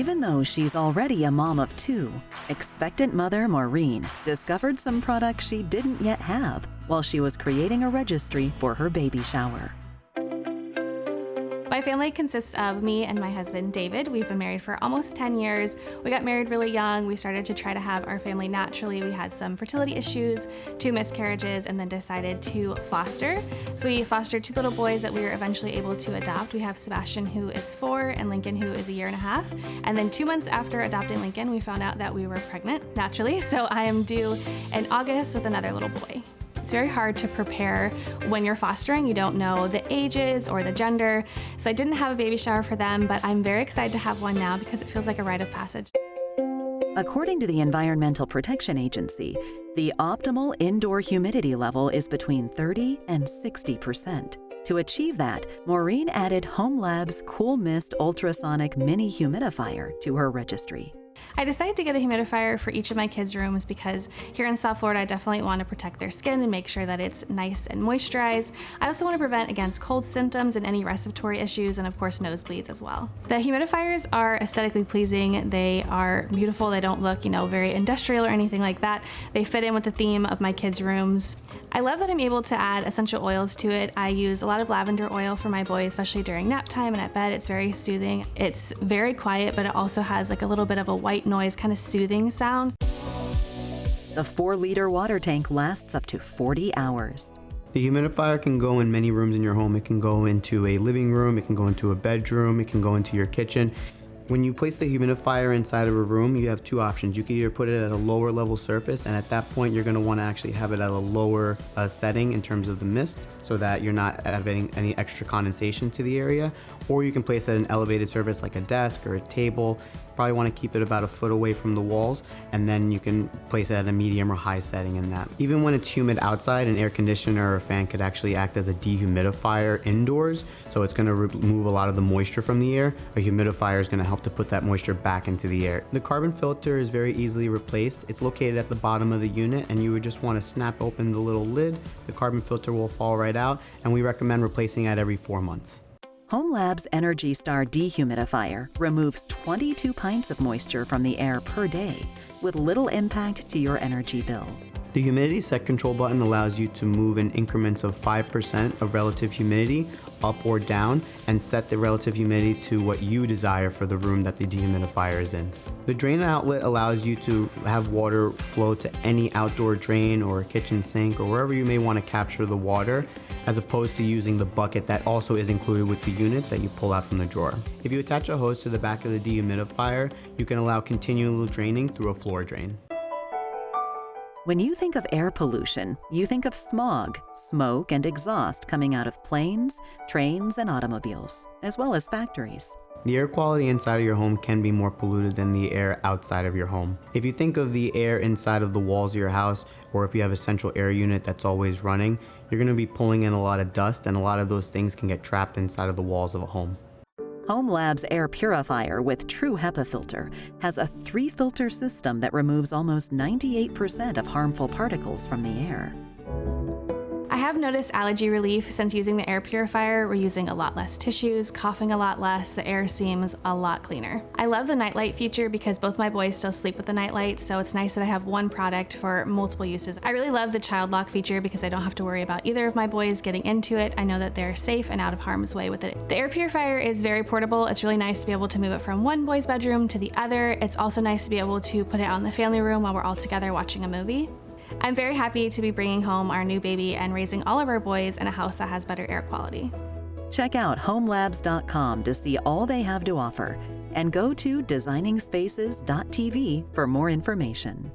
Even though she's already a mom of two, expectant mother Maureen discovered some products she didn't yet have while she was creating a registry for her baby shower. My family consists of me and my husband, David. We've been married for almost 10 years. We got married really young. We started to try to have our family naturally. We had some fertility issues, 2 miscarriages, and then decided to foster. So we fostered 2 little boys that we were eventually able to adopt. We have Sebastian, who is 4, and Lincoln, who is 1.5 years. And then 2 months after adopting Lincoln, we found out that we were pregnant, naturally. So I am due in August with another little boy. It's very hard to prepare when you're fostering. You don't know the ages or the gender. So I didn't have a baby shower for them, but I'm very excited to have one now because it feels like a rite of passage. According to the Environmental Protection Agency, the optimal indoor humidity level is between 30 and 60%. To achieve that, Maureen added HOmeLabs Cool Mist Ultrasonic Mini Humidifier to her registry. I decided to get a humidifier for each of my kids' rooms because here in South Florida, I definitely want to protect their skin and make sure that it's nice and moisturized. I also want to prevent against cold symptoms and any respiratory issues, and of course nosebleeds as well. The humidifiers are aesthetically pleasing. They are beautiful. They don't look, very industrial or anything like that. They fit in with the theme of my kids' rooms. I love that I'm able to add essential oils to it. I use a lot of lavender oil for my boys, especially during nap time and at bed. It's very soothing. It's very quiet, but it also has like a little bit of a white noise, kind of soothing sound. The 4-liter water tank lasts up to 40 hours. The humidifier can go in many rooms in your home. It can go into a living room, it can go into a bedroom, it can go into your kitchen. When you place the humidifier inside of a room, you have 2 options. You can either put it at a lower level surface, and at that point you're going to want to actually have it at a lower setting in terms of the mist so that you're not adding any extra condensation to the area, or you can place it at an elevated surface like a desk or a table. Probably want to keep it about a foot away from the walls, and then you can place it at a medium or high setting in that. Even when it's humid outside, an air conditioner or a fan could actually act as a dehumidifier indoors, so it's going to remove a lot of the moisture from the air. A humidifier is going to help to put that moisture back into the air. The carbon filter is very easily replaced. It's located at the bottom of the unit, and you would just want to snap open the little lid. The carbon filter will fall right out, and we recommend replacing it every 4 months. HOmeLabs Energy Star Dehumidifier removes 22 pints of moisture from the air per day with little impact to your energy bill. The Humidity Set Control button allows you to move in increments of 5% of relative humidity up or down and set the relative humidity to what you desire for the room that the dehumidifier is in. The drain outlet allows you to have water flow to any outdoor drain or kitchen sink or wherever you may want to capture the water, as opposed to using the bucket that also is included with the unit that you pull out from the drawer. If you attach a hose to the back of the dehumidifier, you can allow continual draining through a floor drain. When you think of air pollution, you think of smog, smoke, and exhaust coming out of planes, trains, and automobiles, as well as factories. The air quality inside of your home can be more polluted than the air outside of your home. If you think of the air inside of the walls of your house, or if you have a central air unit that's always running, you're going to be pulling in a lot of dust, and a lot of those things can get trapped inside of the walls of a home. HOmeLabs Air Purifier with True HEPA filter has a 3-filter system that removes almost 98% of harmful particles from the air. I have noticed allergy relief since using the air purifier. We're using a lot less tissues, coughing a lot less, the air seems a lot cleaner. I love the nightlight feature because both my boys still sleep with the nightlight, so it's nice that I have one product for multiple uses. I really love the child lock feature because I don't have to worry about either of my boys getting into it. I know that they're safe and out of harm's way with it. The air purifier is very portable. It's really nice to be able to move it from one boy's bedroom to the other. It's also nice to be able to put it out in the family room while we're all together watching a movie. I'm very happy to be bringing home our new baby and raising all of our boys in a house that has better air quality. Check out homelabs.com to see all they have to offer, and go to designingspaces.tv for more information.